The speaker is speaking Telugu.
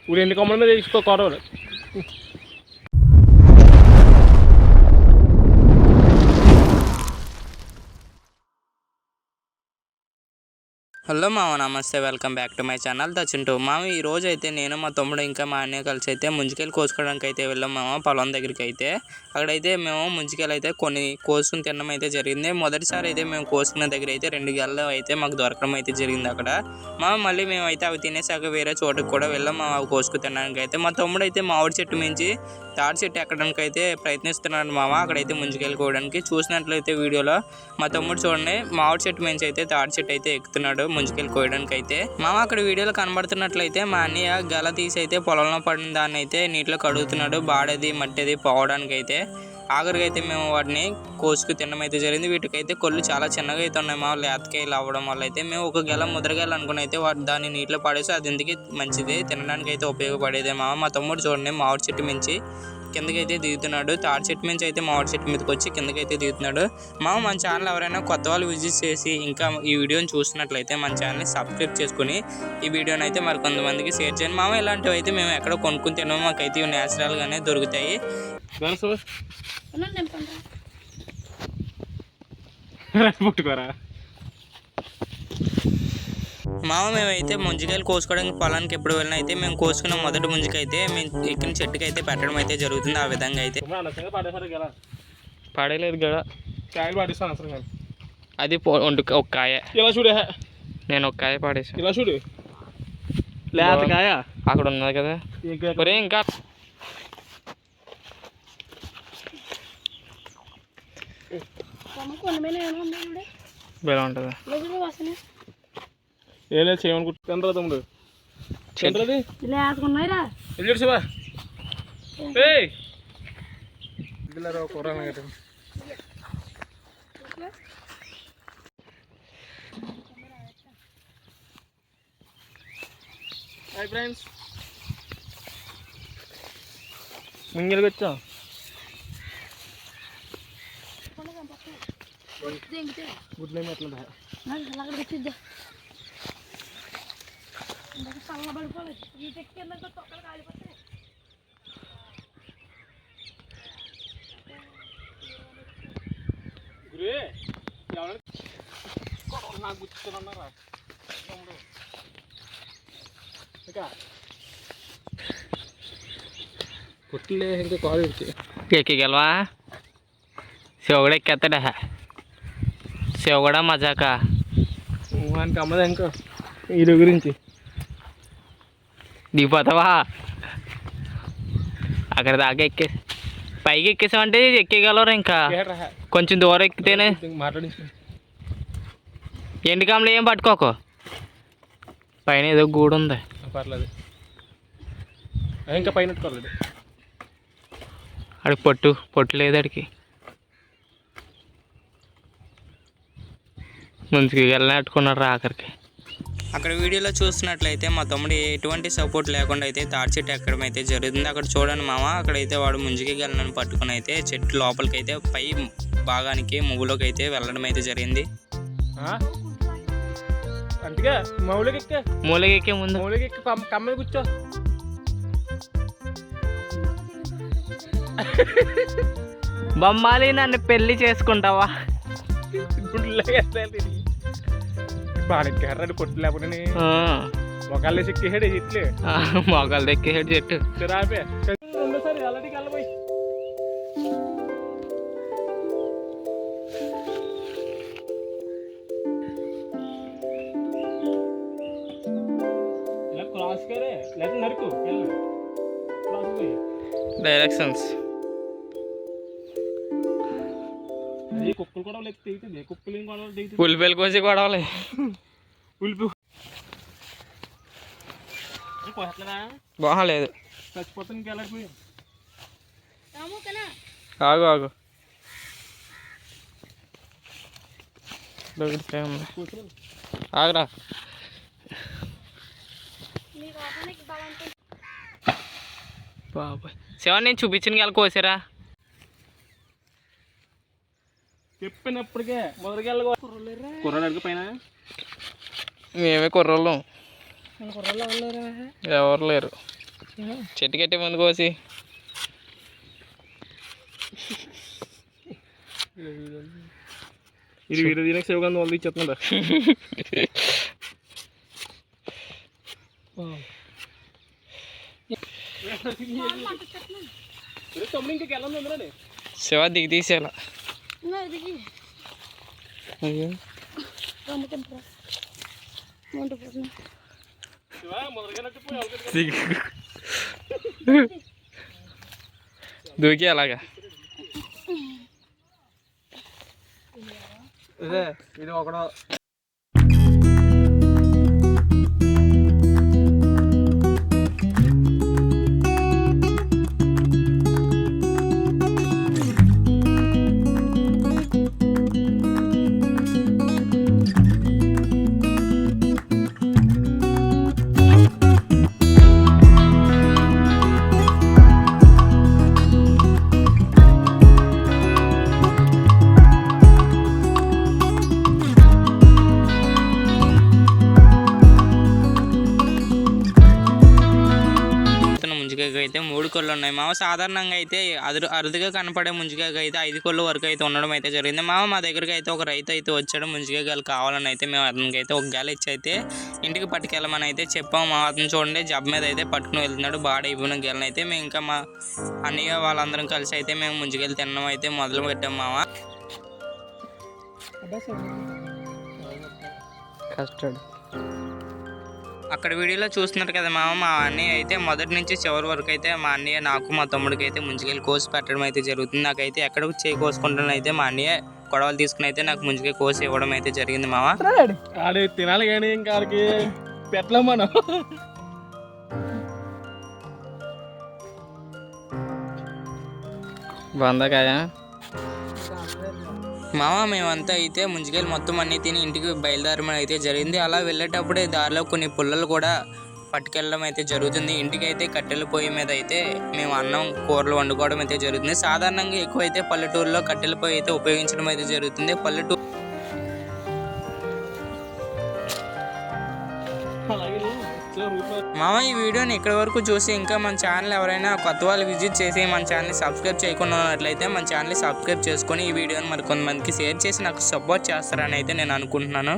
ఇప్పుడు ఎన్ని కొమ్మల మీద తీసుకో కొరవలు. హలో మామ, నమస్తే, welcome back to my channel the Chintu. మామ ఈ రోజు అయితే నేను మా తమ్ముడు ఇంకా మా అన్నయ్య కలిసి అయితే ముంజికాయలు కోసుకోవడానికి అయితే వెళ్ళాం మామ, పొలం దగ్గరికి. అయితే అక్కడైతే మేము ముంజికాయలు అయితే కొన్ని కోసుకుని తినడం అయితే జరిగింది. మొదటిసారి అయితే మేము కోసుకున్న దగ్గర అయితే 2 గెలలు అయితే మాకు దొరకడం అయితే జరిగింది అక్కడ. మళ్ళీ మేము అయితే అవి తినేసాక వేరే చోటుకు కూడా వెళ్ళాం అవి కోసుకు తినడానికి. అయితే మా తమ్ముడు అయితే మామిడి చెట్టు మించి తాడి చెట్టు ఎక్కడానికి అయితే ప్రయత్నిస్తున్నాడు మామ, అక్కడైతే ముంజికాయలు కోయడానికి. చూసినట్లయితే వీడియోలో మా తమ్ముడు చూడండి, మామిడి చెట్టు మించి అయితే తాడి చెట్టు అయితే ఎక్కుతున్నాడు ముంజికాయలు కోయడానికి. అయితే మామ అక్కడ వీడియోలో కనబడుతున్నట్లయితే మా అన్నయ్య గల తీసి అయితే పొలంలో పడిన దాన్ని అయితే నీటిలో కడుగుతున్నాడు, బాడేది మట్టేది పోవడానికి. అయితే ఆఖరికి అయితే మేము వాటిని కోసుకు తినడం అయితే జరిగింది. వీటికైతే కొళ్ళు చాలా చిన్నగా అయితే ఉన్నాయి మా లేతకాయలు అవ్వడం వల్ల. అయితే మేము ఒక గెల ముద్రగాయలు అనుకుని అయితే దాన్ని నీటిలో పడేసి అది ఎందుకు మంచిది తినడానికి అయితే ఉపయోగపడేదే మా తమ్ముడు చూడండి మామిడి చెట్టు మించి కిందకైతే దిగుతున్నాడు, తాడి చెట్టు మించి అయితే మామిడి చెట్టు మీదకి వచ్చి కిందకైతే దిగుతున్నాడు. మన ఛానల్ ఎవరైనా కొత్త వాళ్ళు విజిట్ చేసి ఇంకా ఈ వీడియోని చూసినట్లయితే మన ఛానల్ని సబ్స్క్రైబ్ చేసుకుని ఈ వీడియోని అయితే మరి కొంతమందికి షేర్ చేయండి ఇలాంటివి అయితే మేము ఎక్కడ కొనుక్కుని తినము, మాకైతే ఇవి న్యాచురల్గానే దొరుకుతాయి. మేమైతే ముంజికాయలు కోసుకోవడానికి పొలానికి ఎప్పుడు వెళ్ళినా అయితే మేము కోసుకున్న మొదటి ముంజికాయ అయితే మేము ఎక్కిన చెట్టుకి అయితే పెట్టడం అయితే జరుగుతుంది. ఆ విధంగా అయితే పడలేదు కదా, అది ఒక కాయ. ఇలా చూడే, నేను ఒక కాయ పాడేసాను. ఇలా చూడు, లేత కాయ అక్కడ ఉన్నది కదా. ఒరే ఇంకా బెల ఉంటుందా? ఏం లేదు చేయమనుకుంటున్నారా తమ్ముడు? చెంద్రది శివా కూర. హాయ్ ఫ్రెండ్స్, ముంగిలికి వచ్చా. గుడ్లు ఏమి ఎట్లా నాకు గుర్తున్నారా పుట్లే ఇంకా కాల్ ఎక్కిగలవా? శివ కూడా ఎక్కేస్తాడా? శివ కూడా మజాకా వానికి అమ్మదా ఇంకా వీడి గురించి దిగిపోతావా? అక్కడ దాకా పైకి ఎక్కేసామంటే ఎక్కేయగలరా? ఇంకా కొంచెం దూరం ఎక్కితేనే. ఎండుకామలు ఏం పట్టుకోకు, పైన ఏదో గూడు ఉంది. పర్లేదు, ఇంకా పైన అడికి పొట్టు లేదు అడికి. ముందుకు వెళ్ళినట్టుకున్నాడు రా ఆఖరికి. అక్కడ వీడియోలో చూస్తున్నట్లయితే మా తమ్ముడు ఎటువంటి సపోర్ట్ లేకుండా అయితే తాడి చెట్టు ఎక్కడం అయితే జరుగుతుంది. అక్కడ చూడండి మామ, అక్కడైతే వాడు ముంజికి గెలని పట్టుకుని అయితే చెట్టు లోపలికి అయితే పై భాగానికి ముగ్గులోకి అయితే వెళ్ళడం అయితే జరిగింది. మూలకెక్కే ముందు కమ్మ కూర్చో. బొమ్మాలి నన్ను పెళ్లి చేసుకుంటావా? బాగా కొట్టు లేకుండా మొగాళ్ళు ఎక్కేసాడు చెట్లు, మొగాళ్ళు ఎక్కేసాడు చెట్టు. రాపే రెండోసారి అలాంటి కళ్ళపోయి ఇలా క్రాస్ కరే లేదా నరుకు క్రాస్ పోయి డైరెక్షన్స్. కుక్కలు కూడా తెగుతుంది, కుక్కలు గొడవలు తెగుతుంది. ఉల్లిపాయలు కోసి గొడవలే. బాగాలేదు, చచ్చిపోతాను ఇంకెళ్ళకపోయి. ఆగు ఆగు, ఆగరా. బాబాయ్ శివ, నేను చూపించిన గెల కోసారా? చెప్పినప్పటికే మొదటికెళ్ళ కుర్రాడు అడుగు పైన మేమే కుర్రోళ్ళం, ఎవరు లేరు. చెట్టు కట్టే ముందు కోసి ఇది వీడియో దీనికి శివగంధం వాళ్ళు ఇచ్చేస్తుందా తమ్ముడు ఇంకా వెళ్ళండి అందులోనే శివ దిగి తీసేలా. దూకి అలాగా ఇది ఒకడు ముంజికాయకు అయితే 3 కోళ్ళు ఉన్నాయి మామ. సాధారణంగా అయితే అరుదుగా కనపడే ముంజికాయకు అయితే 5 కోళ్ళ వరకు అయితే ఉండడం అయితే జరిగింది మామ. మా దగ్గరికి అయితే ఒక రైతు అయితే వచ్చాడు, ముంజికాయలు కావాలని అయితే మేము అతనికి అయితే ఒక గెల ఇచ్చి అయితే ఇంటికి పట్టుకెళ్ళమని అయితే చెప్పాము మా. అతను చూడండి జబ్బ మీద అయితే పట్టుకుని వెళ్తున్నాడు, బాగా అయిపోయిన గెలను అయితే మేము ఇంకా మా అన్నయ్య వాళ్ళందరం కలిసి అయితే మేము ముంజికాయలు తినడం అయితే మొదలు పెట్టాము మామ. కస్టర్డ్ అక్కడ వీడియోలో చూస్తున్నారు కదా మామ, మా అన్నయ్య అయితే మొదటి నుంచి చివరి వరకు అయితే మా అన్నయ్య నాకు మా తమ్ముడికి అయితే ముంజికాయలు కోసి పెట్టడం అయితే జరుగుతుంది. నాకైతే ఎక్కడ చేయి కోసుకుంటాను అయితే మా అన్నయ్య గొడవలు తీసుకుని అయితే నాకు ముంజికాయ కోసి ఇవ్వడం అయితే జరిగింది మామ. ఆడు తినాలి కానీ ఇంకా ఆడికి పెట్టలేం మనం. బందకాయ మామ మేమంతా అయితే ముంజికాయలు మొత్తం అన్నీ తిని ఇంటికి బయలుదేరడం అయితే జరిగింది. అలా వెళ్ళేటప్పుడే దారిలో కొన్ని పుల్లలు కూడా పట్టుకెళ్ళడం అయితే జరుగుతుంది. ఇంటికి అయితే కట్టెల పొయ్యి మీద అయితే మేము అన్నం కూరలు వండుకోవడం అయితే జరుగుతుంది. సాధారణంగా ఎక్కువ అయితే పల్లెటూరులో కట్టెల పొయ్యి అయితే ఉపయోగించడం అయితే జరుగుతుంది. పల్లెటూరు మామ ఈ వీడియోని ఇక్కడి వరకు చూసి ఇంకా మన ఛానల్ ఎవరైనా కొత్త వాళ్ళు విజిట్ చేసి మన ఛానల్ని సబ్స్క్రైబ్ చేయకుండా ఉన్నట్లయితే మన ఛానల్ని సబ్స్క్రైబ్ చేసుకొని ఈ వీడియోని మరి కొంతమందికి షేర్ చేసి నాకు సపోర్ట్ చేస్తారని అయితే నేను అనుకుంటున్నాను.